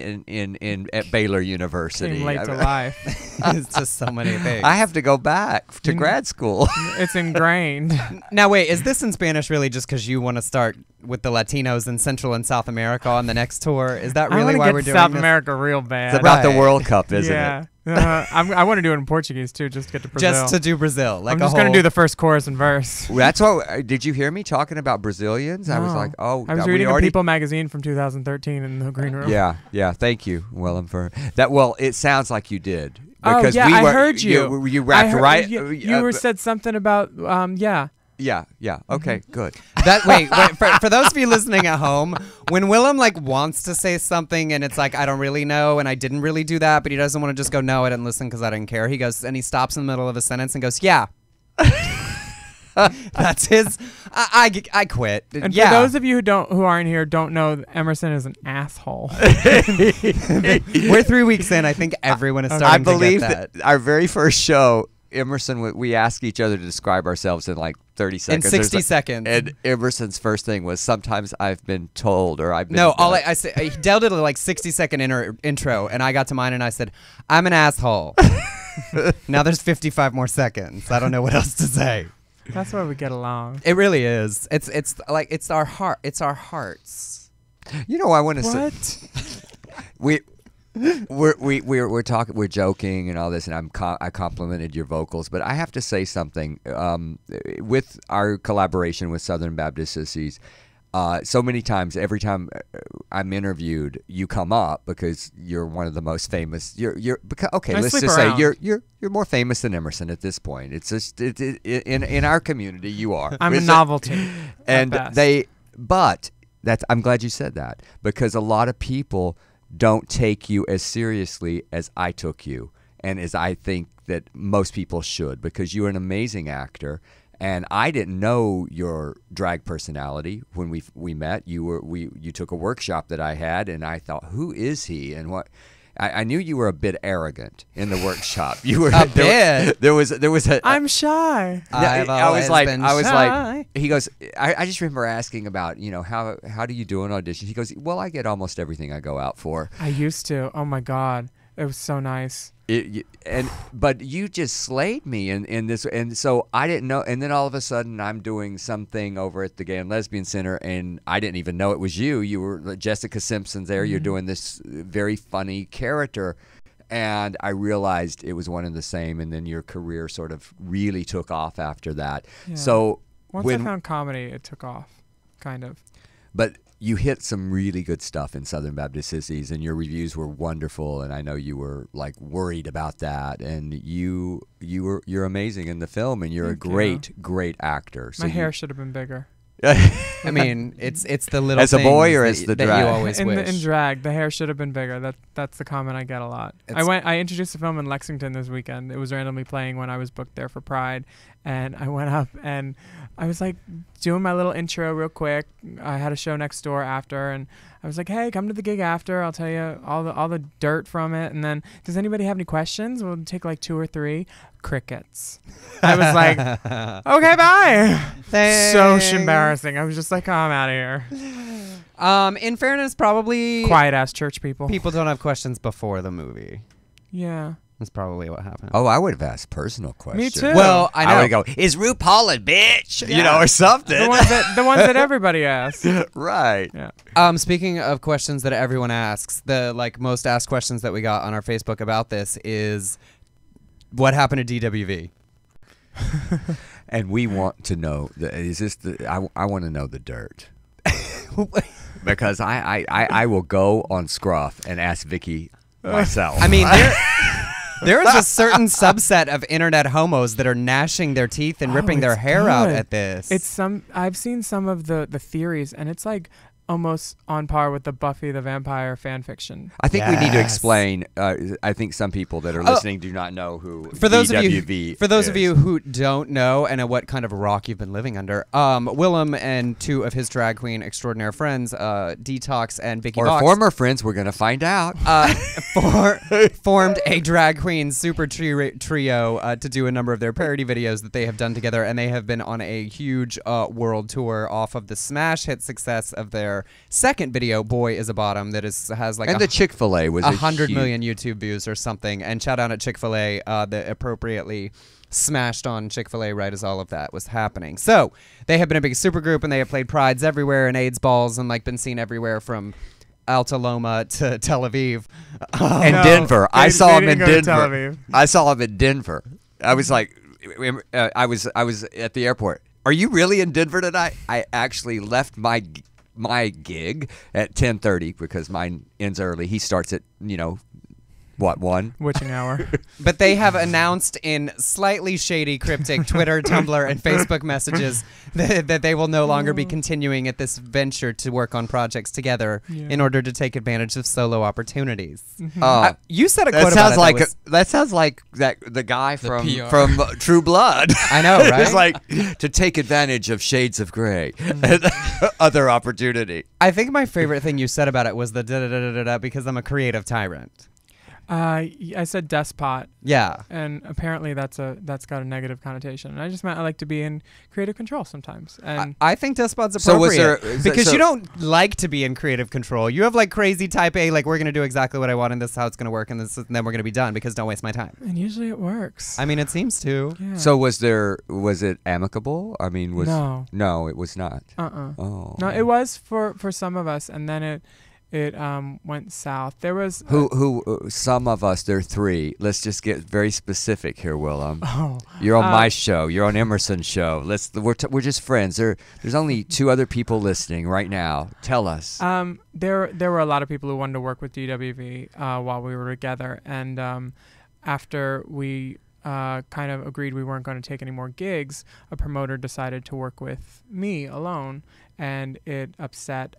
at Baylor University. Came late to life. It's just so many things. I have to go back to grad school. It's ingrained. Now, wait, is this in Spanish really just because you want to start with the Latinos in Central and South America on the next tour? Is that really why we're doing South this? America real bad. It's about the Right. World Cup, isn't yeah. it? I want to do it in Portuguese too, just to get to Brazil. Just to do Brazil. Like I'm a just going whole- to do the first chorus and verse. Well, that's what. Did you hear me talking about Brazilians? I was No. like, oh, I was we reading a already. People magazine from 2013 in the green room. Yeah. Thank you, Willam, for that. Well, it sounds like you did. Oh, Because yeah, we I were, heard you. You rapped right. You were said something about, yeah. Yeah. Okay, good. That wait for those of you listening at home, when Willam like wants to say something and it's like I don't really know and I didn't really do that, but he doesn't want to just go no, I didn't listen because I didn't care. He goes and he stops in the middle of a sentence and goes yeah. That's his. I quit. And yeah. for those of you who aren't here, don't know, Emerson is an asshole. We're 3 weeks in. I think everyone is I starting believe to get that. our very first show, Emerson, we asked each other to describe ourselves in like 30 In seconds. 60 seconds. And Emerson's first thing was, sometimes I've been told, or I've been. No, all I said, he dealt it a like 60-second intro, and I got to mine and I said, I'm an asshole. Now there's 55 more seconds. I don't know what else to say. That's why we get along. It really is. It's like it's our heart. It's our hearts. You know, I want to What? say we're talking, we're joking and all this, and I complimented your vocals, but I have to say something. With our collaboration with Southern Baptist Sissies, so many times, every time I'm interviewed, you come up because you're one of the most famous. Okay. Let's just say you're more famous than Emerson at this point. It's just in our community, you are. I'm a novelty. And at best. but I'm glad you said that, because a lot of people don't take you as seriously as I took you, and as I think that most people should, because you're an amazing actor. And I didn't know your drag personality when we met. You took a workshop that I had, and I thought, who is he? And what? I knew you were a bit arrogant in the workshop. You were A bit. There was a. I'm shy. I was shy. like. He goes. I just remember asking about, how do you do an audition? He goes, well, I get almost everything I go out for. I used to. Oh my God. It was so nice. But you just slayed me in this, and so I didn't know. And then all of a sudden, I'm doing something over at the Gay and Lesbian Center, and I didn't even know it was you. You were Jessica Simpson's there. You're doing this very funny character, and I realized it was one and the same. And then your career sort of really took off after that. Yeah. So Once I found comedy, it took off, kind of. But you hit some really good stuff in Southern Baptist Sissies, and your reviews were wonderful. And I know you were like worried about that. And you're amazing in the film, and you're a great actor. So My hair should have been bigger. I mean, it's the little As a boy things or that as y- the that drag? you always wish. In drag, the hair should have been bigger. That's the comment I get a lot. I introduced the film in Lexington this weekend. It was randomly playing when I was booked there for Pride, and I went up and I was like doing my little intro real quick. I had a show next door after, and I was like, "Hey, come to the gig after. I'll tell you all the dirt from it." And then, does anybody have any questions? We'll take like 2 or 3. Crickets. I was like, "Okay, bye." So embarrassing. I was just like, "Oh, I'm out of here." In fairness, probably Quiet ass church people. people don't have questions before the movie. Yeah. That's probably what happened. Oh, I would have asked personal questions. too. Well, I know. would go, is RuPaul a bitch? Or something. The ones that everybody asks. Right. Yeah. Speaking of questions that everyone asks, the most asked questions that we got on our Facebook about this is, what happened to DWV? And we want to know, I want to know the dirt. Because I will go on Scruff and ask Vicky myself. I mean, there is a certain subset of internet homos that are gnashing their teeth and ripping their it's hair out good. at this. I've seen some of the theories, and it's like almost on par with the Buffy the Vampire fan fiction. I think we need to Yes. explain. I think some people that are listening do not know who For those BWV of you who don't know and what kind of rock you've been living under, Willam and two of his drag queen extraordinaire friends, Detox and Vicky or Vox, former friends, we're going to find out. formed a drag queen super trio to do a number of their parody videos that they have done together, and they have been on a huge world tour off of the smash hit success of their second video, "Boy Is a Bottom," that has like and the Chick-fil-A was 100 huge- million YouTube views or something. And shout out at Chick-fil-A that appropriately smashed on Chick-fil-A right as all of that was happening. So they have been a big supergroup, and they have played prides everywhere and AIDS balls and like been seen everywhere from Alta Loma to Tel Aviv. and No, Denver. I they saw him in didn't go to Tel Denver. Aviv. I saw him in Denver. I was like, I was at the airport. Are you really in Denver tonight? I actually left my gig at 10:30 because mine ends early. He starts at 1? Witching hour. But they have announced in slightly shady, cryptic Twitter, Tumblr, and Facebook messages that they will no longer be continuing at this venture to work on projects together in order to take advantage of solo opportunities. You said a quote That about sounds it like that was- that sounds like the guy from PR. True Blood. I know, right? It's like to take advantage of shades of gray and other opportunity. I think my favorite thing you said about it was the da-da-da-da-da because I'm a creative tyrant. I said despot, Yeah. and apparently that's got a negative connotation. And I just meant I like to be in creative control sometimes. And I think despot's So was appropriate there- because so- you don't like to be in creative control. You have like crazy type A, like we're going to do exactly what I want and this is how it's going to work and then we're going to be done because don't waste my time. and usually it works. I mean, it seems to. Yeah. So was it amicable? I mean, no, it was not. Oh. No, it was for some of us, and then it went south. There was Who some of us, there are 3. Let's just get very specific here, Willam. Oh, You're on my show. You're on Emerson's show. We're just friends. There's only 2 other people listening right now. Tell us. there were a lot of people who wanted to work with DWV while we were together, and after we kind of agreed we weren't going to take any more gigs, a promoter decided to work with me alone, and it upset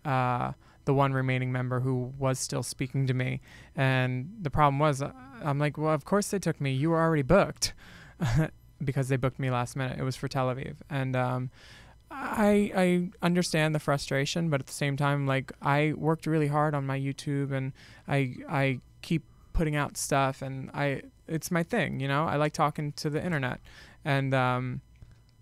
the one remaining member who was still speaking to me. And the problem was, I'm like, well, of course they took me. You were already booked. Because they booked me last minute. It was for Tel Aviv. And I understand the frustration, but at the same time, like, I worked really hard on my YouTube, and I keep putting out stuff, and it's my thing, I like talking to the internet. And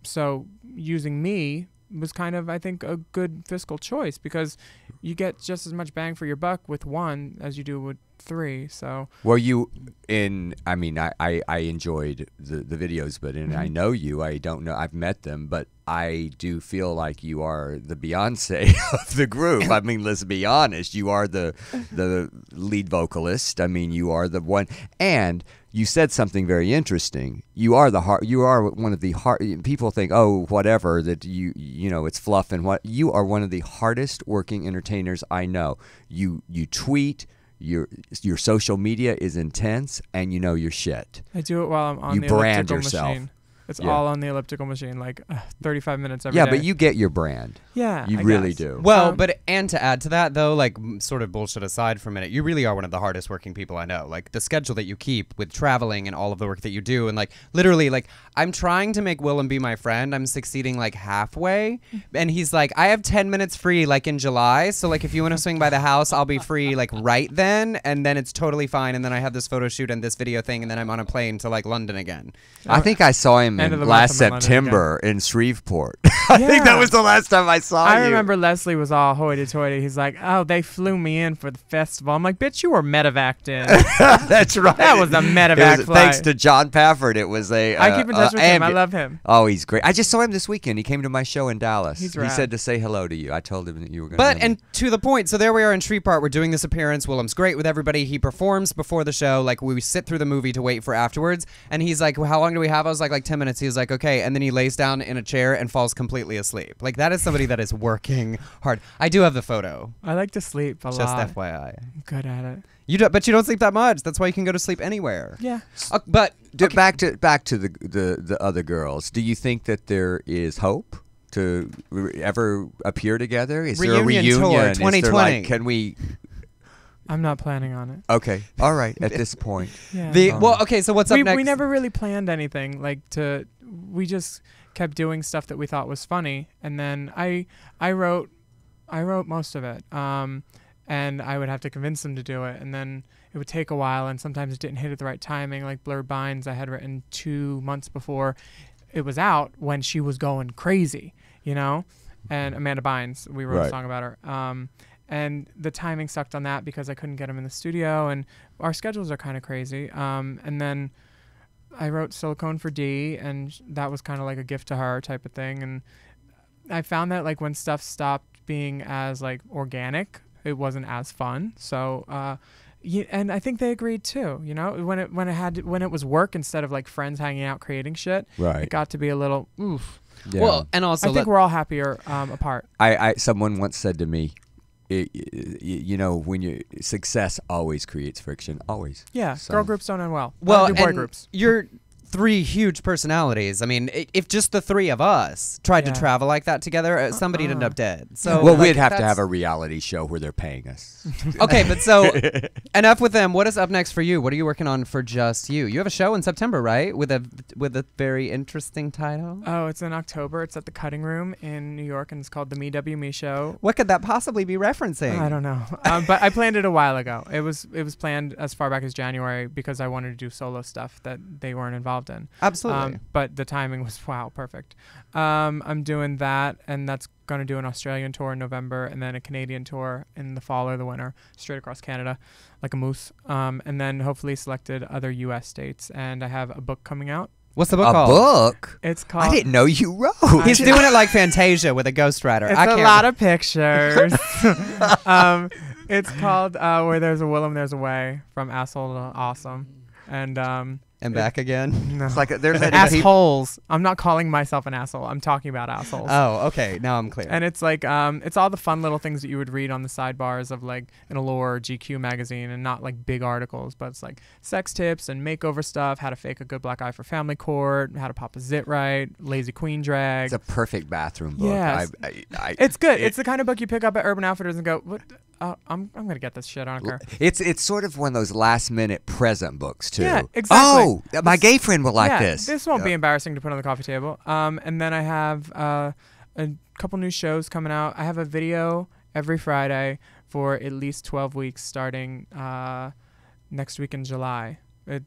so using me was kind of, I think, a good fiscal choice because you get just as much bang for your buck with one as you do with 3. So Were you in? I mean, I enjoyed the videos, but I know you. I don't know. I've met them, but I do feel like you are the Beyonce of the group. I mean, let's be honest. You are the lead vocalist. I mean, you are the one. And you said something very interesting. You are You are one of the hard. People think, oh, whatever, that it's fluff and what. You are one of the hardest working entertainers I know. You tweet. Your social media is intense, and you know your shit. I do it while I'm on You the brand elliptical yourself. machine. It's all on the elliptical machine, like 35 minutes every Yeah, day. but you get your brand. Yeah, You I really guess. do. Well, and to add to that, though, like, sort of bullshit aside for a minute, you really are one of the hardest working people I know. Like, the schedule that you keep with traveling and all of the work that you do, and, like, literally, like, I'm trying to make Willam be my friend. I'm succeeding, like, halfway. And he's like, I have 10 minutes free, like, in July. So, like, if you want to swing by the house, I'll be free, like, right then. And then it's totally fine. And then I have this photo shoot and this video thing. And then I'm on a plane to, like, London again. I think I saw him End of the last month I'm in London September in Shreveport. I think that Yeah. was the last time I saw you. I remember Leslie was all hoity-toity. He's like, oh, they flew me in for the festival. I'm like, bitch, you were medevaced in. That's right. That was a medevac It was- flight. Thanks to John Pafford. It was a. I keep in touch with him. I love him. Oh, he's great. I just saw him this weekend. He came to my show in Dallas. He's He rad. said to say hello to you. I told him that you were going But, and to the point, so there we are in Shreveport. We're doing this appearance. Willam's great with everybody. He performs before the show. Like, we sit through the movie to wait for afterwards. And he's like, well, how long do we have? I was like 10 minutes. He was like, okay. And then he lays down in a chair and falls completely asleep. Like, that is somebody that is working hard. I do have the photo. I like to sleep a Just lot. FYI. I'm good at it. But you don't sleep that much. That's why you can go to sleep anywhere. Yeah. But Back to the other girls. Do you think that there is hope? to ever appear together? Is Reunion there a reunion? tour, Is there, 2020. like, can we? I'm not planning on it. Okay, all right. At this point, Yeah. Okay, so what's up next? We never really planned anything we just kept doing stuff that we thought was funny, and then I wrote most of it, and I would have to convince them to do it, and then it would take a while, and sometimes it didn't hit at the right timing. Like Blurred Binds, I had written 2 months before it was out when she was going crazy, and Amanda Bynes, we wrote a song about her. And the timing sucked on that because I couldn't get him in the studio, and our schedules are kind of crazy. And then I wrote Silicone for D, and that was kind of like a gift to her type of thing. And I found that like when stuff stopped being as like organic, it wasn't as fun. So, and I think they agreed too. When it was work instead of like friends hanging out creating shit, it got to be a little oof. Yeah. Well, and also I think we're all happier apart. Someone once said to me, when success always creates friction, always. Yeah, So- girl groups don't end well. Well, Do boy and groups. you're 3 huge personalities. I mean, if just the 3 of us tried to travel like that together, somebody'd end up dead. So, Well, like, we'd have to that's- have a reality show where they're paying us. Okay, but so enough with them. What is up next for you? What are you working on for just you? You have a show in September, right? With a very interesting title. Oh, it's in October. It's at the Cutting Room in New York, and it's called The Me W Me Show. What could that possibly be referencing? I don't know, but I planned it a while ago. It was planned as far back as January because I wanted to do solo stuff that they weren't involved in. Absolutely. But the timing was perfect. I'm doing that, and that's gonna do an Australian tour in November, and then a Canadian tour in the fall or the winter, straight across Canada, like a moose. And then hopefully selected other U.S. states, and I have a book coming out. What's the book A called? book? It's called. I didn't know you wrote. He's doing it like Fantasia with a ghostwriter. It's a lot of pictures. It's called Where There's a Willam, There's a Way, from asshole to awesome. And back again. No. It's like there's assholes. I'm not calling myself an asshole. I'm talking about assholes. Oh, okay. Now I'm clear. And it's like it's all the fun little things that you would read on the sidebars of like an Allure or GQ magazine, and not like big articles, but it's like sex tips and makeover stuff, how to fake a good black eye for family court, how to pop a zit right, lazy queen drag. It's a perfect bathroom book. Yes. It's good. It's the kind of book you pick up at Urban Outfitters and go, what? I'm gonna get this shit. I don't care. It's sort of one of those last minute present books too. Yeah, exactly. Oh, my gay friend will like this. This won't be embarrassing to put on the coffee table. And then I have a couple new shows coming out. I have a video every Friday for at least 12 weeks starting next week in July.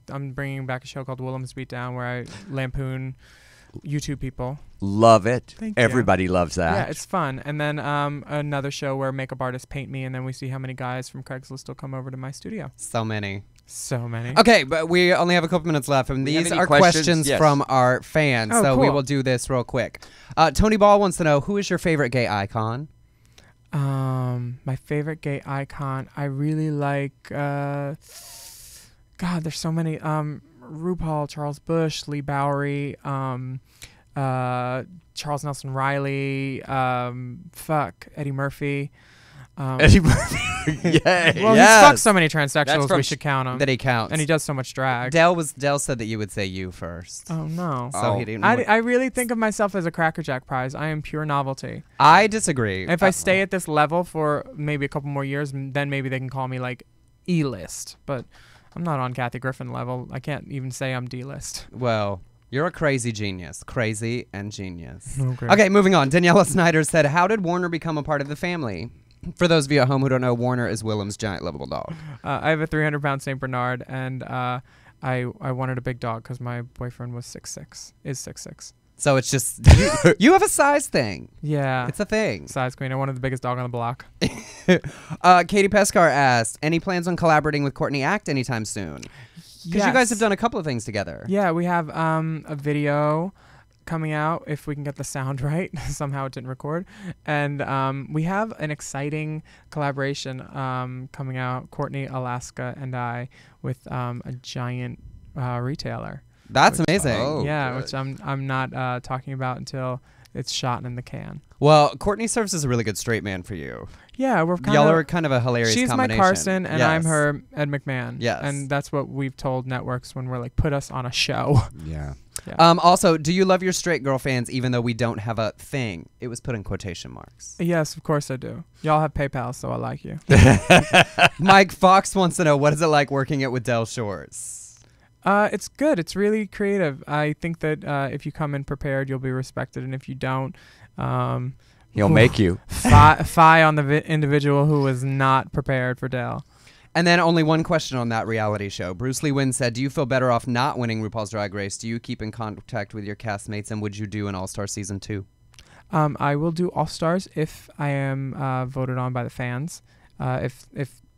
I'm bringing back a show called Willam's Beatdown where I lampoon YouTube people. Love it. Thank you. Everybody loves that. Yeah, it's fun. And then another show where makeup artists paint me, and then we see how many guys from Craigslist will come over to my studio. So many. So many. Okay, but we only have a couple minutes left, and We have these any are questions? questions Yes. from our fans. Oh, so we cool. will do this real quick. Tony Ball wants to know, who is your favorite gay icon? My favorite gay icon. I really like. God, there's so many. RuPaul, Charles Bush, Lee Bowery, Charles Nelson Riley. Eddie Murphy. Eddie Murphy. Yeah. Well, he's fucked so many transsexuals. from We should count him. That he counts. And he does so much drag. Dell said that you would say you first. Oh no. So he didn't. I really think of myself as a Cracker Jack prize. I am pure novelty. I disagree. If I stay at this level for maybe a couple more years, then maybe they can call me like E-list. But I'm not on Kathy Griffin level. I can't even say I'm D-list. Well, you're a crazy genius. Crazy and genius. Okay. Okay, moving on. Daniela Snyder said, how did Warner become a part of the family? For those of you at home who don't know, Warner is Willam's giant lovable dog. I have a 300-pound St. Bernard, and I wanted a big dog because my boyfriend was 6'6", is 6'6". So it's just, you have a size thing. Yeah. It's a thing. Size queen. I wanted the biggest dog on the block. Katie Pescar asked, any plans on collaborating with Courtney Act anytime soon? Because you guys have done a couple of things together. Yeah, we have a video coming out if we can get the sound right. Somehow it didn't record. And we have an exciting collaboration coming out, Courtney, Alaska, and I, with a giant retailer. That's amazing. Oh, yeah, good. which I'm not talking about until it's shot in the can. Well, Courtney serves as a really good straight man for you. Yeah, we're kind Y'all of. are kind of a hilarious She's combination. my Carson, and I'm Yes. her Ed McMahon. Yes. And that's what we've told networks when we're like, put us on a show. Yeah. Also, do you love your straight girl fans even though we don't have a thing? It was put in quotation marks. Yes, of course I do. Y'all have PayPal, so I like you. Mike Fox wants to know, what is it like working it with Del Shores? It's good. It's really creative. I think that if you come in prepared, you'll be respected, and if you don't, He'll make you. Fi on the individual who was not prepared for Del. And then only one question on that reality show. Bruce Lee Wynn said, do you feel better off not winning RuPaul's Drag Race? Do you keep in contact with your castmates, and would you do an All-Star Season 2? I will do All-Stars if I am voted on by the fans. If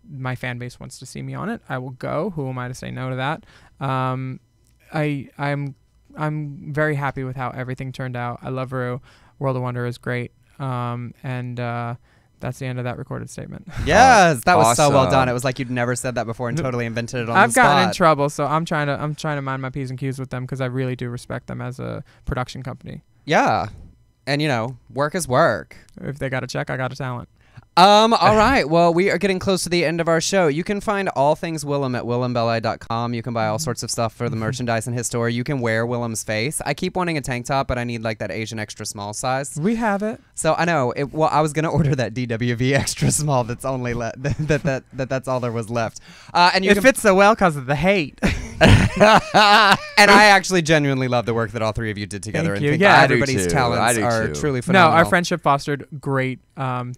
my fan base wants to see me on it, I will go. Who am I to say no to that? I'm very happy with how everything turned out. I love Ru. World of Wonder is great. That's the end of that recorded statement. Yes, that was so well Awesome. done. It was like you'd never said that before and totally invented it on I've the spot. gotten in trouble, so I'm trying to mind my P's and Q's with them because I really do respect them as a production company. Yeah. And, you know, work is work. If they got a check, I got a talent. All right. Well, we are getting close to the end of our show. You can find all things Willam at willambelli.com. You can buy all sorts of stuff for the merchandise in his store. You can wear Willam's face. I keep wanting a tank top, but I need like that Asian extra small size. We have it. So I know. Well, I was gonna order that DWV extra small. That's only that's all there was left. And you It fits so well because of the hate. and I actually genuinely love the work that all three of you did together. Thank and you. think Yeah. everybody's I do too. talents I do are too. truly No, phenomenal. our friendship fostered great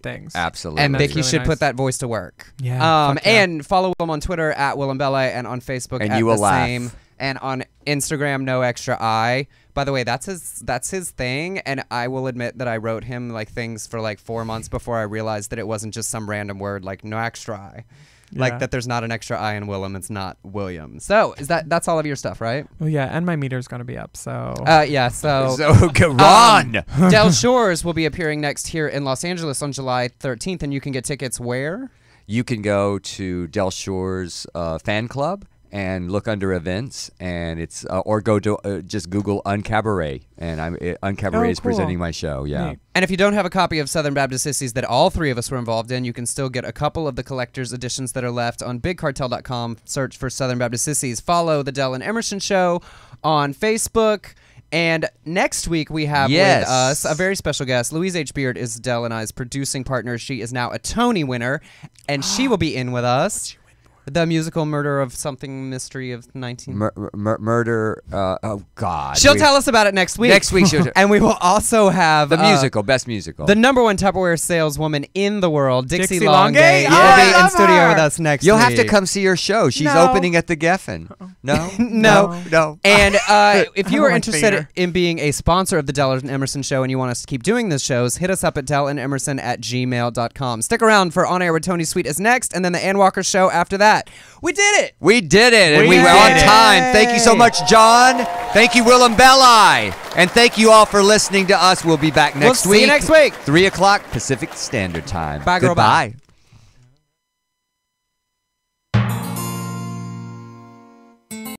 things. Absolutely. And That's Vicky really should nice. put that voice to work. Yeah, fuck yeah. And follow Willam on Twitter at Willam Belli and on Facebook And at you the will laugh. same. And on Instagram, no extra I. By the way, that's his thing. And I will admit that I wrote him like things for like 4 months before I realized that it wasn't just some random word like no extra I. Yeah. Like that there's not an extra I in Willam. It's not William. So that's all of your stuff, right? Well, yeah, and my meter's gonna be up, so. Yeah. So run. Del Shores will be appearing next here in Los Angeles on July 13th, and you can get tickets where? You can go to Del Shores fan club and look under events, and it's or go to just Google Uncabaret, and Uncabaret is cool. presenting my show. Yeah. Neat. And if you don't have a copy of Southern Baptist Sissies that all three of us were involved in, you can still get a couple of the collector's editions that are left on BigCartel.com. Search for Southern Baptist Sissies. Follow the Del and Emerson Show on Facebook. And next week we have with us a very special guest. Louise H. Beard is Del and I's producing partner. She is now a Tony winner, and she will be in with us. The musical Murder of Something Mystery of 19... Murder. Oh God. She'll tell us about it next week. Next week she'll. And we will also have The musical, best musical. the #1 Tupperware saleswoman in the world, Dixie Dixie Longay, Longay? will Oh, I be in love studio her. with us next You'll week. have to come see her show. She's No. opening at the Geffen. No. No. No. And if you I are like interested theater. in being a sponsor of the Del and Emerson Show and you want us to keep doing these shows, hit us up at delandemerson@gmail.com. Stick around for On Air with Tony Sweet is next, and then the Ann Walker Show after that. We did it! We did it, and We we were did on it. time. Thank you so much, John. Thank you, Willam Belli. And thank you all for listening to us. We'll be back next We'll week. see you next week. 3 o'clock Pacific Standard Time. Bye, girl, bye. Goodbye.